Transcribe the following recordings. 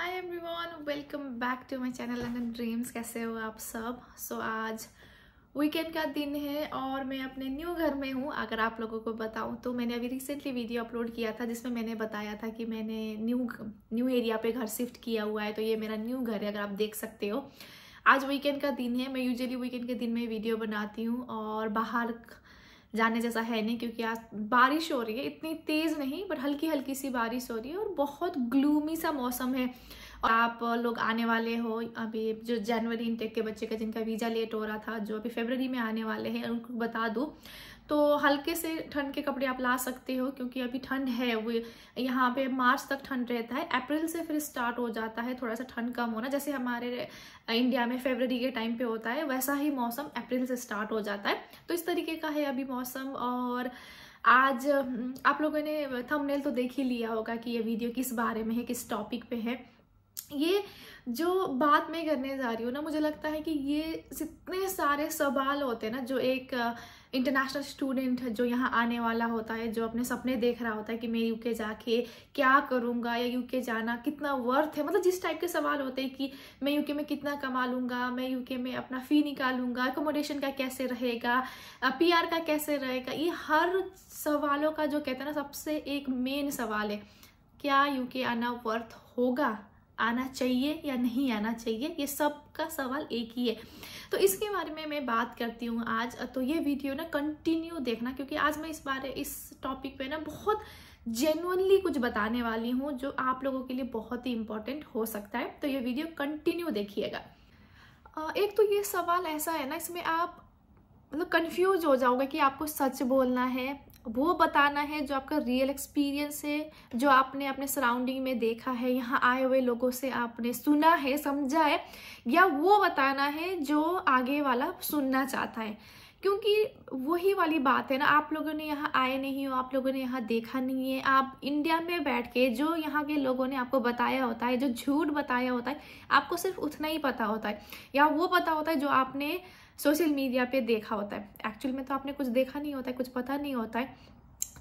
Hi everyone, welcome back to my channel London dreams. कैसे हो आप सब? आज वीकेंड का दिन है और मैं अपने न्यू घर में हूँ। अगर आप लोगों को बताऊँ तो मैंने अभी रिसेंटली वीडियो अपलोड किया था जिसमें मैंने बताया था कि मैंने न्यू एरिया पे घर शिफ्ट किया हुआ है। तो ये मेरा न्यू घर है, अगर आप देख सकते हो। आज वीकेंड का दिन है। मैं यूजुअली वीकेंड के दिन में वीडियो बनाती हूँ और बाहर जाने जैसा है नहीं क्योंकि आज बारिश हो रही है, इतनी तेज नहीं बट हल्की हल्की सी बारिश हो रही है और बहुत ग्लूमी सा मौसम है। और आप लोग आने वाले हो, अभी जो जनवरी इनटेक के बच्चे का जिनका वीज़ा लेट हो रहा था, जो अभी फरवरी में आने वाले हैं, उनको बता दूँ तो हल्के से ठंड के कपड़े आप ला सकते हो क्योंकि अभी ठंड है। वो यहाँ पे मार्च तक ठंड रहता है, अप्रैल से फिर स्टार्ट हो जाता है थोड़ा सा ठंड कम होना। जैसे हमारे इंडिया में फरवरी के टाइम पे होता है वैसा ही मौसम अप्रैल से स्टार्ट हो जाता है। तो इस तरीके का है अभी मौसम। और आज आप लोगों ने थंबनेल तो देख ही लिया होगा कि ये वीडियो किस बारे में है, किस टॉपिक पे है। ये जो बात मैं करने जा रही हूँ ना, मुझे लगता है कि ये जितने सारे सवाल होते हैं ना, जो एक इंटरनेशनल स्टूडेंट जो यहाँ आने वाला होता है, जो अपने सपने देख रहा होता है कि मैं यूके जाके क्या करूँगा या यूके जाना कितना वर्थ है, मतलब जिस टाइप के सवाल होते हैं कि मैं यूके में कितना कमा लूँगा, मैं यूके में अपना फ़ी निकालूंगा, अकोमोडेशन का कैसे रहेगा, पीआर का कैसे रहेगा, ये हर सवालों का जो कहते हैं ना सबसे एक मेन सवाल है, क्या यूके आना वर्थ होगा, आना चाहिए या नहीं आना चाहिए। ये सब का सवाल एक ही है। तो इसके बारे में मैं बात करती हूँ आज। तो ये वीडियो ना कंटिन्यू देखना क्योंकि आज मैं इस टॉपिक पे ना बहुत जेन्युइनली कुछ बताने वाली हूँ जो आप लोगों के लिए बहुत ही इंपॉर्टेंट हो सकता है। तो ये वीडियो कंटिन्यू देखिएगा। एक तो ये सवाल ऐसा है ना, इसमें आप मतलब कंफ्यूज हो जाओगे कि आपको सच बोलना है, वो बताना है जो आपका रियल एक्सपीरियंस है, जो आपने अपने सराउंडिंग में देखा है, यहाँ आए हुए लोगों से आपने सुना है, समझा है, या वो बताना है जो आगे वाला सुनना चाहता है। क्योंकि वही वाली बात है ना, आप लोगों ने यहाँ आए नहीं हो, आप लोगों ने यहाँ देखा नहीं है। आप इंडिया में बैठ के जो यहाँ के लोगों ने आपको बताया होता है, जो झूठ बताया होता है, आपको सिर्फ उतना ही पता होता है या वो पता होता है जो आपने सोशल मीडिया पे देखा होता है। एक्चुअल में तो आपने कुछ देखा नहीं होता है, कुछ पता नहीं होता है।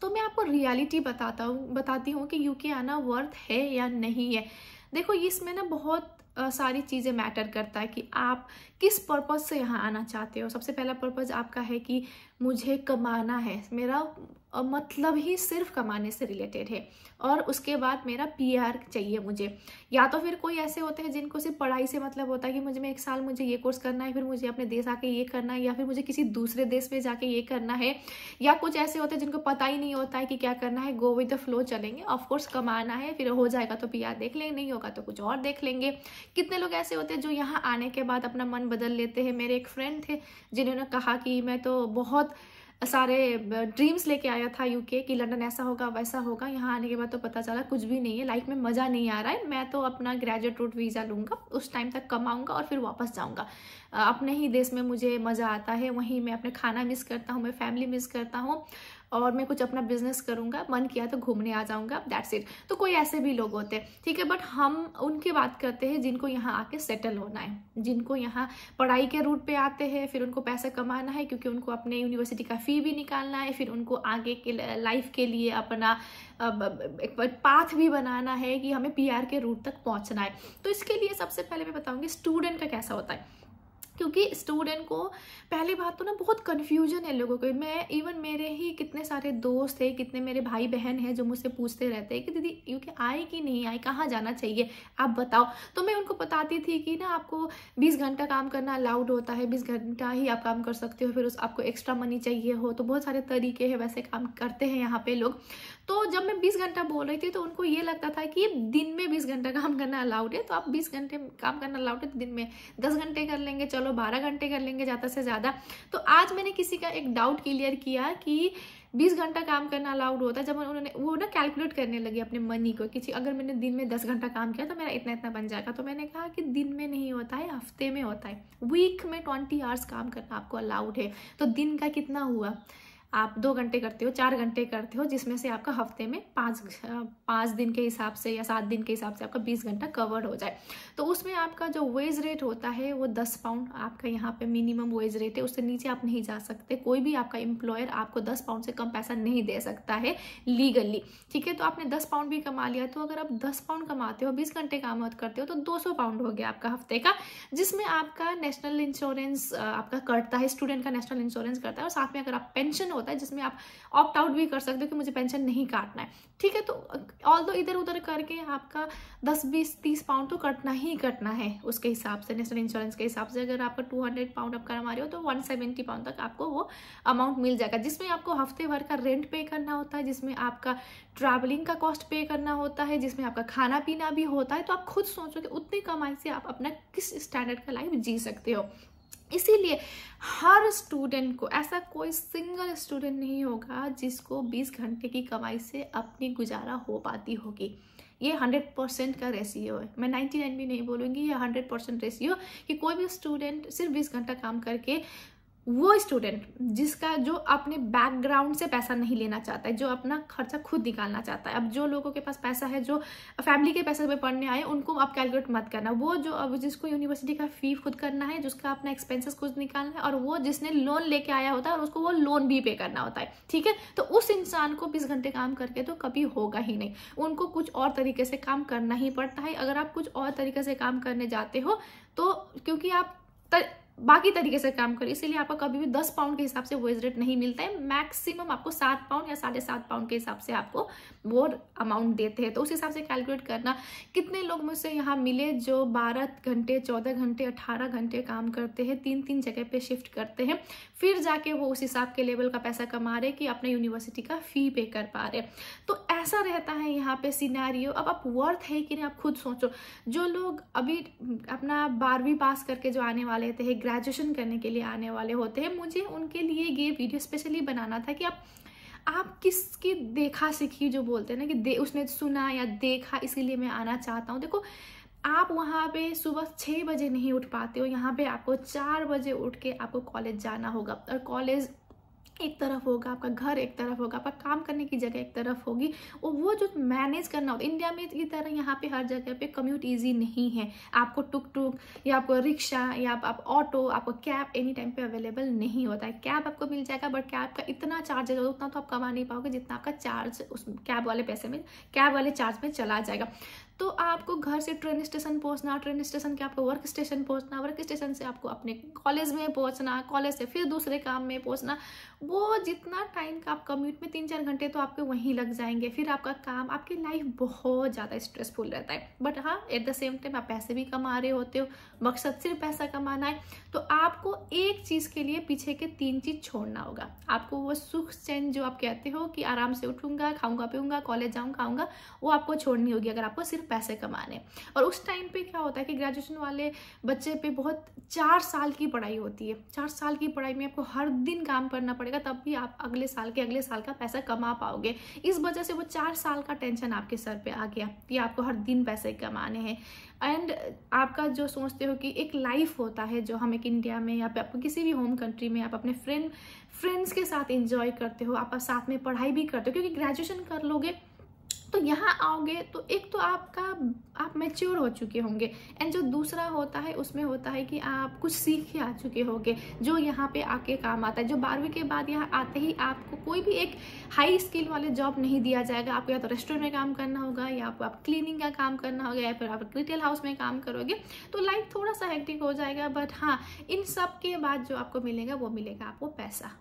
तो मैं आपको रियलिटी बताती हूँ कि यूके आना वर्थ है या नहीं है। देखो, इसमें ना बहुत सारी चीज़ें मैटर करता है कि आप किस पर्पज़ से यहाँ आना चाहते हो। सबसे पहला पर्पज़ आपका है कि मुझे कमाना है, मेरा मतलब ही सिर्फ कमाने से रिलेटेड है, और उसके बाद मेरा पीआर चाहिए मुझे। या तो फिर कोई ऐसे होते हैं जिनको सिर्फ पढ़ाई से मतलब होता है कि मुझे एक साल मुझे ये कोर्स करना है, फिर मुझे अपने देश आके ये करना है, या फिर मुझे किसी दूसरे देश में जाके ये करना है। या कुछ ऐसे होते हैं जिनको पता ही नहीं होता है कि क्या करना है, गो विद द फ्लो चलेंगे। ऑफकोर्स कमाना है, फिर हो जाएगा तो पीआर देख लेंगे, नहीं होगा तो कुछ और देख लेंगे। कितने लोग ऐसे होते हैं जो यहाँ आने के बाद अपना मन बदल लेते हैं। मेरे एक फ्रेंड थे जिन्होंने कहा कि मैं तो बहुत सारे ड्रीम्स लेके आया था यूके कि लंदन ऐसा होगा वैसा होगा, यहाँ आने के बाद तो पता चला कुछ भी नहीं है, लाइफ में मज़ा नहीं आ रहा है, मैं तो अपना ग्रेजुएट रूट वीज़ा लूँगा, उस टाइम तक कमाऊँगा और फिर वापस जाऊँगा। अपने ही देश में मुझे मज़ा आता है, वहीं मैं अपने खाना मिस करता हूँ, मैं फैमिली मिस करता हूँ, और मैं कुछ अपना बिजनेस करूँगा, मन किया तो घूमने आ जाऊँगा, दैट्स इट। तो कोई ऐसे भी लोग होते हैं, ठीक है, बट हम उनकी बात करते हैं जिनको यहाँ आके सेटल होना है, जिनको यहाँ पढ़ाई के रूट पे आते हैं, फिर उनको पैसे कमाना है क्योंकि उनको अपने यूनिवर्सिटी का फ़ी भी निकालना है, फिर उनको आगे के लाइफ के लिए अपना एक पाथ भी बनाना है कि हमें पीआर के रूट तक पहुँचना है। तो इसके लिए सबसे पहले मैं बताऊँगी स्टूडेंट का कैसा होता है, क्योंकि स्टूडेंट को पहली बात तो ना बहुत कन्फ्यूजन है लोगों को। मैं इवन मेरे ही कितने सारे दोस्त है, कितने मेरे भाई बहन हैं जो मुझसे पूछते रहते हैं कि दीदी यूके आए कि नहीं आए, कहाँ जाना चाहिए, आप बताओ। तो मैं उनको बताती थी कि ना आपको 20 घंटा काम करना अलाउड होता है, 20 घंटा ही आप काम कर सकते हो, फिर आपको एक्स्ट्रा मनी चाहिए हो तो बहुत सारे तरीके हैं, वैसे काम करते हैं यहाँ पे लोग। तो जब मैं 20 घंटा बोल रही थी तो उनको ये लगता था कि दिन में 20 घंटा काम करना अलाउड है, तो आप 20 घंटे काम करना अलाउड है तो दिन में 10 घंटे कर लेंगे, चलो 12 घंटे कर लेंगे ज़्यादा से ज़्यादा। तो आज मैंने किसी का एक डाउट क्लियर किया कि 20 घंटा काम करना अलाउड होता है। जब उन्होंने वो ना कैलकुलेट करने लगी अपने मनी को कि अगर मैंने दिन में 10 घंटा काम किया तो मेरा इतना इतना बन जाएगा। तो मैंने कहा कि दिन में नहीं होता है, हफ्ते में होता है। वीक में 20 आवर्स काम करना आपको अलाउड है, तो दिन का कितना हुआ, आप 2 घंटे करते हो, 4 घंटे करते हो, जिसमें से आपका हफ्ते में 5 दिन के हिसाब से या 7 दिन के हिसाब से आपका 20 घंटा कवर हो जाए। तो उसमें आपका जो वेज रेट होता है वो 10 पाउंड आपका यहाँ पे मिनिमम वेज रेट है, उससे नीचे आप नहीं जा सकते। कोई भी आपका एम्प्लॉयर आपको 10 पाउंड से कम पैसा नहीं दे सकता है लीगली, ठीक है। तो आपने 10 पाउंड भी कमा लिया, तो अगर आप 10 पाउंड कमाते हो, 20 घंटे काम करते हो, तो 200 पाउंड हो गया आपका हफ्ते का, जिसमें आपका नेशनल इंश्योरेंस आपका कटता है, स्टूडेंट का नेशनल इंश्योरेंस करता है, और साथ में अगर आप पेंशन होता है जिसमें आप ऑप्ट आउट भी कर सकते हो कि मुझे पेंशन नहीं काटना है, ठीक है। तो ऑल दो इधर उधर करके आपका 10, 20, 30 पाउंड तो कटना ही कटना है उसके हिसाब से, नेशनल इंश्योरेंस के हिसाब से। अगर आपका 200 पाउंड आप कमा रहे हो तो 170 पाउंड तक आपको वो अमाउंट मिल जाएगा, जिसमें आपको हफ्ते भर का रेंट पे करना होता है, जिसमें आपका ट्रैवलिंग का कॉस्ट पे करना होता है, जिसमें आपका खाना पीना भी होता है। तो आप खुद सोचो कि उतनी कमाई से आप अपना किस स्टैंडर्ड का लाइफ जी सकते हो। इसीलिए हर स्टूडेंट को, ऐसा कोई सिंगल स्टूडेंट नहीं होगा जिसको 20 घंटे की कमाई से अपनी गुजारा हो पाती होगी। ये 100% का रेशियो है, मैं 99 भी नहीं बोलूँगी, ये 100% रेशियो कि कोई भी स्टूडेंट सिर्फ 20 घंटा काम करके, वो स्टूडेंट जिसका जो अपने बैकग्राउंड से पैसा नहीं लेना चाहता है, जो अपना खर्चा खुद निकालना चाहता है। अब जो लोगों के पास पैसा है, जो फैमिली के पैसे में पढ़ने आए, उनको आप कैलकुलेट मत करना। वो जो अब जिसको यूनिवर्सिटी का फी खुद करना है, जिसका अपना एक्सपेंसेस खुद निकालना है, और वो जिसने लोन लेके आया होता है और उसको वो लोन भी पे करना होता है, ठीक है। तो उस इंसान को 20 घंटे काम करके तो कभी होगा ही नहीं, उनको कुछ और तरीके से काम करना ही पड़ता है। अगर आप कुछ और तरीके से काम करने जाते हो तो क्योंकि आप बाकी तरीके से काम करें, इसीलिए आपको कभी भी 10 पाउंड के हिसाब से वेज रेट नहीं मिलता है। मैक्सिमम आपको 7 पाउंड या 7.5 पाउंड के हिसाब से आपको वो अमाउंट देते हैं। तो उस हिसाब से कैलकुलेट करना। कितने लोग मुझसे यहाँ मिले जो 12 घंटे, 14 घंटे, 18 घंटे काम करते हैं, 3 जगह पे शिफ्ट करते हैं, फिर जाके वो उस हिसाब के लेवल का पैसा कमा रहे कि अपने यूनिवर्सिटी का फी पे कर पा रहे। तो ऐसा रहता है यहाँ पे सिनेरियो। अब आप वर्थ है कि नहीं आप खुद सोचो। जो लोग अभी अपना 12वीं पास करके जो आने वाले थे, ग्रेजुएशन करने के लिए आने वाले होते हैं, मुझे उनके लिए ये वीडियो स्पेशली बनाना था कि आप किसकी देखा सीखी, जो बोलते हैं ना कि उसने सुना या देखा, इसीलिए मैं आना चाहता हूँ। देखो, आप वहाँ पे सुबह 6 बजे नहीं उठ पाते हो, यहाँ पे आपको 4 बजे उठ के आपको कॉलेज जाना होगा, और कॉलेज एक तरफ होगा, आपका घर एक तरफ होगा, आपका काम करने की जगह एक तरफ होगी, और वो जो मैनेज करना होता है। इंडिया में की तरह यहाँ पे हर जगह पे कम्यूट इजी नहीं है। आपको टुक टुक या आपको रिक्शा या आप ऑटो, आपको कैब एनी टाइम पे अवेलेबल नहीं होता है। कैब आपको मिल जाएगा, बट कैब का इतना चार्ज है, उतना तो आप कमा नहीं पाओगे जितना आपका चार्ज उस कैब वाले पैसे में, कैब वाले चार्ज में चला जाएगा। तो आपको घर से ट्रेन स्टेशन पहुंचना, ट्रेन स्टेशन के आपको वर्क स्टेशन पहुंचना, वर्क स्टेशन से आपको अपने कॉलेज में पहुंचना, कॉलेज से फिर दूसरे काम में पहुंचना, वो जितना टाइम का आप कम्यूट में 3-4 घंटे तो आपके वहीं लग जाएंगे। फिर आपका काम, आपकी लाइफ बहुत ज़्यादा स्ट्रेसफुल रहता है। बट हाँ, एट द सेम टाइम आप पैसे भी कमा रहे होते हो, मकसद सिर्फ पैसा कमाना है। तो आपको एक चीज़ के लिए पीछे के 3 चीज़ छोड़ना होगा। आपको वो सुख चैन जो आप कहते हो कि आराम से उठूंगा, खाऊंगा पीऊंगा, कॉलेज जाऊंगा आऊँगा, वो आपको छोड़नी होगी अगर आपको सिर्फ पैसे कमाने। और उस टाइम पे क्या होता है कि ग्रेजुएशन वाले बच्चे पे बहुत 4 साल की पढ़ाई होती है। 4 साल की पढ़ाई में आपको हर दिन काम करना पड़ेगा, तब भी आप अगले साल का पैसा कमा पाओगे। इस वजह से वो 4 साल का टेंशन आपके सर पे आ गया कि आपको हर दिन पैसे कमाने हैं। एंड आपका जो सोचते हो कि एक लाइफ होता है जो हम एक इंडिया में या आप किसी भी होम कंट्री में आप अपने फ्रेंड्स के साथ एंजॉय करते हो, आप साथ में पढ़ाई भी करते हो, क्योंकि ग्रेजुएशन कर लोगे तो यहाँ आओगे तो एक तो आप मैच्योर हो चुके होंगे, एंड जो दूसरा होता है उसमें होता है कि आप कुछ सीख के आ चुके होंगे जो यहाँ पे आके काम आता है। जो 12वीं के बाद यहाँ आते ही आपको कोई भी एक हाई स्किल वाले जॉब नहीं दिया जाएगा। आपको या तो रेस्टोरेंट में काम करना होगा, या आप क्लीनिंग का काम करना होगा, या फिर आप रिटेल हाउस में काम करोगे, तो लाइफ थोड़ा सा हेक्टिक हो जाएगा। बट हाँ, इन सब के बाद जो आपको मिलेगा वो मिलेगा आपको पैसा।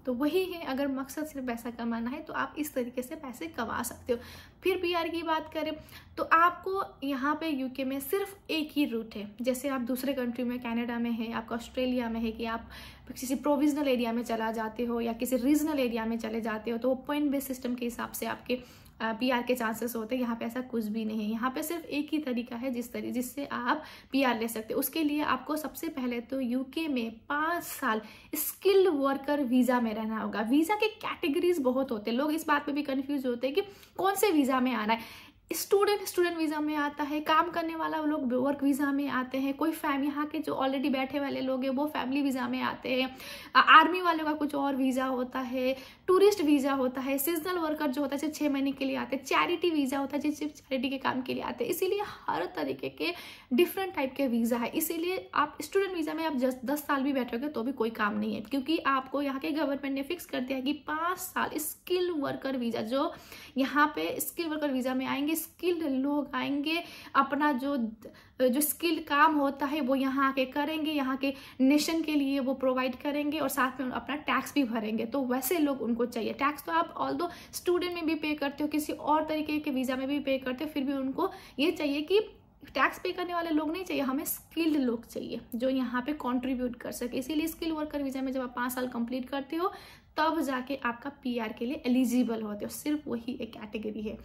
तो वही है, अगर मकसद सिर्फ पैसा कमाना है तो आप इस तरीके से पैसे कमा सकते हो। फिर पीआर की बात करें तो आपको यहाँ पे यूके में सिर्फ एक ही रूट है। जैसे आप दूसरे कंट्री में, कनाडा में है, आपका ऑस्ट्रेलिया में है कि आप किसी प्रोविजनल एरिया में चला जाते हो या किसी रीजनल एरिया में चले जाते हो, तो वो पॉइंट बेस्ड सिस्टम के हिसाब से आपके पीआर के चांसेस होते हैं। यहाँ पे ऐसा कुछ भी नहीं है। यहाँ पे सिर्फ एक ही तरीका है जिससे आप पीआर ले सकते हो। उसके लिए आपको सबसे पहले तो यूके में 5 साल स्किल्ड वर्कर वीजा में रहना होगा। वीजा के कैटेगरीज बहुत होते हैं, लोग इस बात पे भी कंफ्यूज होते हैं कि कौन से वीजा में आना है। स्टूडेंट वीज़ा में आता है, काम करने वाला लोग वर्क वीज़ा में आते हैं, कोई यहाँ के जो ऑलरेडी बैठे वाले लोग हैं वो फैमिली वीज़ा में आते हैं, आर्मी वालों का कुछ और वीज़ा होता है, टूरिस्ट वीज़ा होता है, सीजनल वर्कर जो होता है सिर्फ 6 महीने के लिए आते हैं, चैरिटी वीज़ा होता है जो सिर्फ चैरिटी के काम के लिए आते हैं। इसीलिए हर तरीके के डिफरेंट टाइप के वीज़ा है। इसीलिए आप स्टूडेंट वीज़ा में आप 10 साल भी बैठोगे तो भी कोई काम नहीं है, क्योंकि आपको यहाँ के गवर्नमेंट ने फिक्स कर दिया है कि 5 साल स्किल वर्कर वीज़ा, जो यहाँ पे स्किल वर्कर वीज़ा में आएंगे, स्किल्ड लोग आएंगे, अपना जो स्किल काम होता है वो यहाँ आके करेंगे, यहाँ के नेशन के लिए वो प्रोवाइड करेंगे और साथ में अपना टैक्स भी भरेंगे। तो वैसे लोग उनको चाहिए। टैक्स तो आप ऑल्दो स्टूडेंट में भी पे करते हो, किसी और तरीके के वीज़ा में भी पे करते हो, फिर भी उनको ये चाहिए कि टैक्स पे करने वाले लोग नहीं चाहिए, हमें स्किल्ड लोग चाहिए जो यहाँ पे कंट्रीब्यूट कर सके। इसीलिए स्किल वर्कर वीज़ा में जब आप 5 साल कंप्लीट करते हो तब जाके आपका पीआर के लिए एलिजिबल होते हो। सिर्फ वही एक कैटेगरी है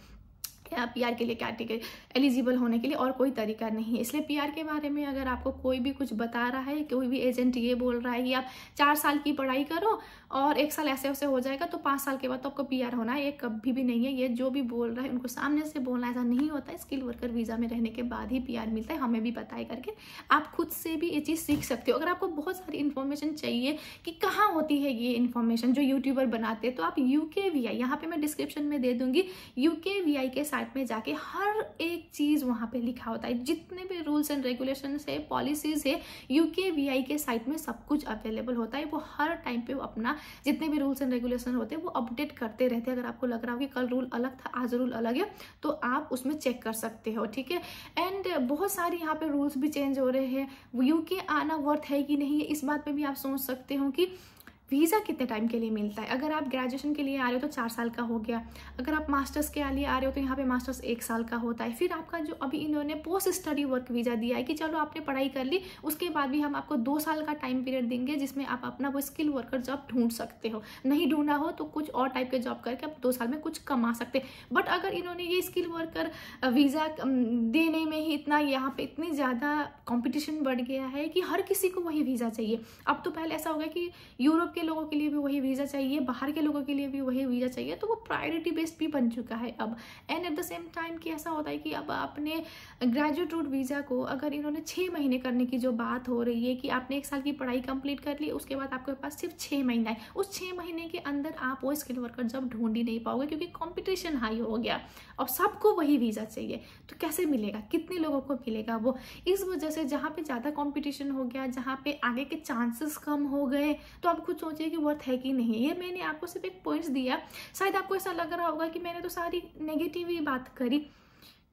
पीआर के लिए, कैटेगरी एलिजिबल होने के लिए, और कोई तरीका नहीं है। इसलिए पीआर के बारे में अगर आपको कोई भी कुछ बता रहा है, कोई भी एजेंट ये बोल रहा है कि आप 4 साल की पढ़ाई करो और 1 साल ऐसे वैसे हो जाएगा तो 5 साल के बाद तो आपको पीआर होना है, ये कभी भी नहीं है। ये जो भी बोल रहा है उनको सामने से बोलना, ऐसा नहीं होता है। स्किल वर्कर वीज़ा में रहने के बाद ही पीआर मिलता है, हमें भी पता है करके। आप खुद से भी ये चीज़ सीख सकते हो। अगर आपको बहुत सारी इन्फॉर्मेशन चाहिए कि कहाँ होती है ये इन्फॉर्मेशन जो यूट्यूबर बनाते हैं, तो आप UKVI, यहाँ पे मैं डिस्क्रिप्शन में दे दूंगी, UKVI के साइट में जाके हर एक चीज़ वहाँ पे लिखा होता है। जितने भी रूल्स एंड रेगुलेशन है, पॉलिसीज है, UKVI के साइट में सब कुछ अवेलेबल होता है। वो हर टाइम पे वो अपना जितने भी रूल्स एंड रेगुलेशन होते हैं वो अपडेट करते रहते हैं। अगर आपको लग रहा हो कि कल रूल अलग था आज रूल अलग है तो आप उसमें चेक कर सकते हो, ठीक है। एंड बहुत सारे यहाँ पे रूल्स भी चेंज हो रहे हैं। UK आना वर्थ है कि नहीं है, इस बात पे भी आप सोच सकते हो कि वीज़ा कितने टाइम के लिए मिलता है। अगर आप ग्रेजुएशन के लिए आ रहे हो तो 4 साल का हो गया। अगर आप मास्टर्स के लिए आ रहे हो तो यहाँ पे मास्टर्स 1 साल का होता है। फिर आपका जो अभी इन्होंने पोस्ट स्टडी वर्क वीज़ा दिया है कि चलो आपने पढ़ाई कर ली, उसके बाद भी हम आपको 2 साल का टाइम पीरियड देंगे जिसमें आप अपना वो स्किल वर्कर जॉब ढूंढ सकते हो। नहीं ढूंढा हो तो कुछ और टाइप के जॉब करके आप 2 साल में कुछ कमा सकते हैं। बट अगर इन्होंने ये स्किल वर्कर वीज़ा देने में ही इतना, यहाँ पे इतनी ज़्यादा कॉम्पिटिशन बढ़ गया है कि हर किसी को वही वीज़ा चाहिए। अब तो पहले ऐसा हो गया कि यूरोप के लोगों के लिए भी वही वीज़ा चाहिए, बाहर के लोगों के लिए भी वही वीज़ा चाहिए, तो वो प्रायोरिटी बेस्ड भी बन चुका है अब। And at the same time कि ऐसा होता है कि अब अपने ग्रेजुएट रूट वीज़ा को अगर इन्होंने 6 महीने करने की जो बात हो रही है कि आपने 1 साल की पढ़ाई कंप्लीट कर ली, उसके बाद आपके पास सिर्फ 6 महीना है, उस 6 महीने के अंदर आप वो स्किल वर्कर जॉब ढूंढ ही नहीं पाओगे क्योंकि कॉम्पिटिशन हाई हो गया और सबको वही वीज़ा चाहिए। तो कैसे मिलेगा, कितने लोगों को मिलेगा वो? इस वजह से जहाँ पे ज़्यादा कॉम्पिटिशन हो गया, जहाँ पे आगे के चांसेस कम हो गए, तो आप खुद सोचिए कि वर्थ है कि नहीं। ये मैंने आपको सिर्फ एक पॉइंट्स दिया, शायद आपको ऐसा लग रहा होगा कि मैंने तो सारी नेगेटिव ही बात करी,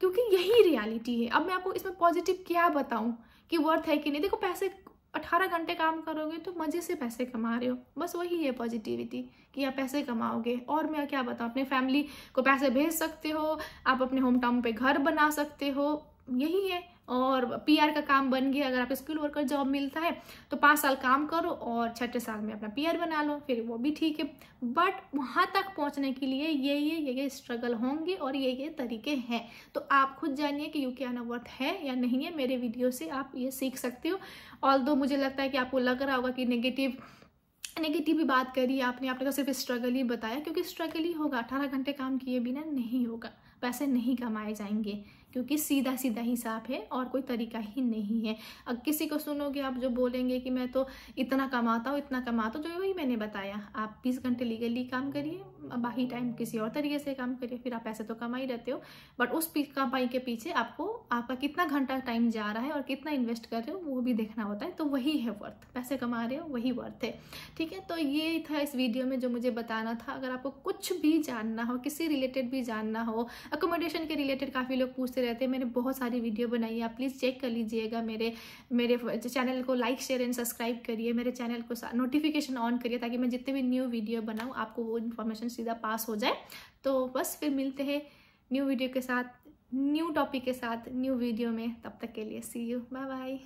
क्योंकि यही रियलिटी है। अब मैं आपको इसमें पॉजिटिव क्या बताऊं कि वर्थ है कि नहीं। देखो, पैसे 18 घंटे काम करोगे तो मजे से पैसे कमा रहे हो, बस वही है पॉजिटिविटी कि आप पैसे कमाओगे। और मैं क्या बताऊं, अपने फैमिली को पैसे भेज सकते हो, आप अपने होम टाउन पे घर बना सकते हो, यही है। और पीआर का काम बन गया। अगर आपको स्किल वर्कर जॉब मिलता है तो 5 साल काम करो और 6ठे साल में अपना पीआर बना लो, फिर वो भी ठीक है। बट वहाँ तक पहुँचने के लिए ये स्ट्रगल होंगे और ये तरीके हैं। तो आप खुद जानिए कि यूके आना वर्थ है या नहीं है। मेरे वीडियो से आप ये सीख सकते हो। ऑल्दो मुझे लगता है कि आपको लग रहा होगा कि नेगेटिव ही बात करी आपने तो सिर्फ स्ट्रगल ही बताया, क्योंकि स्ट्रगल ही होगा। 18 घंटे काम किए बिना नहीं होगा, पैसे नहीं कमाए जाएंगे, क्योंकि सीधा हिसाब है और कोई तरीका ही नहीं है। अब किसी को सुनोगे आप जो बोलेंगे कि मैं तो इतना कमाता हूँ जो वही मैंने बताया, आप 20 घंटे लीगली काम करिए, बाकी टाइम किसी और तरीके से काम करिए, फिर आप पैसे तो कमा ही रहते हो। बट उस कमाई के पीछे आपका कितना घंटा टाइम जा रहा है और कितना इन्वेस्ट कर रहे हो वो भी देखना होता है। तो वही है वर्थ, पैसे कमा रहे हो वही वर्थ है, ठीक है। तो ये था इस वीडियो में जो मुझे बताना था। अगर आपको कुछ भी जानना हो, किसी रिलेटेड भी जानना हो, अकोमोडेशन के रिलेटेड काफ़ी लोग पूछते रहते हैं, मैंने बहुत सारी वीडियो बनाई है, आप प्लीज़ चेक कर लीजिएगा। मेरे चैनल को लाइक शेयर एंड सब्सक्राइब करिए, मेरे चैनल को नोटिफिकेशन ऑन करिए ताकि मैं जितने भी न्यू वीडियो बनाऊँ आपको वो इन्फॉर्मेशन सीधा पास हो जाए। तो बस फिर मिलते हैं न्यू वीडियो के साथ, न्यू टॉपिक के साथ, न्यू वीडियो में। तब तक के लिए सी यू, बाय बाय।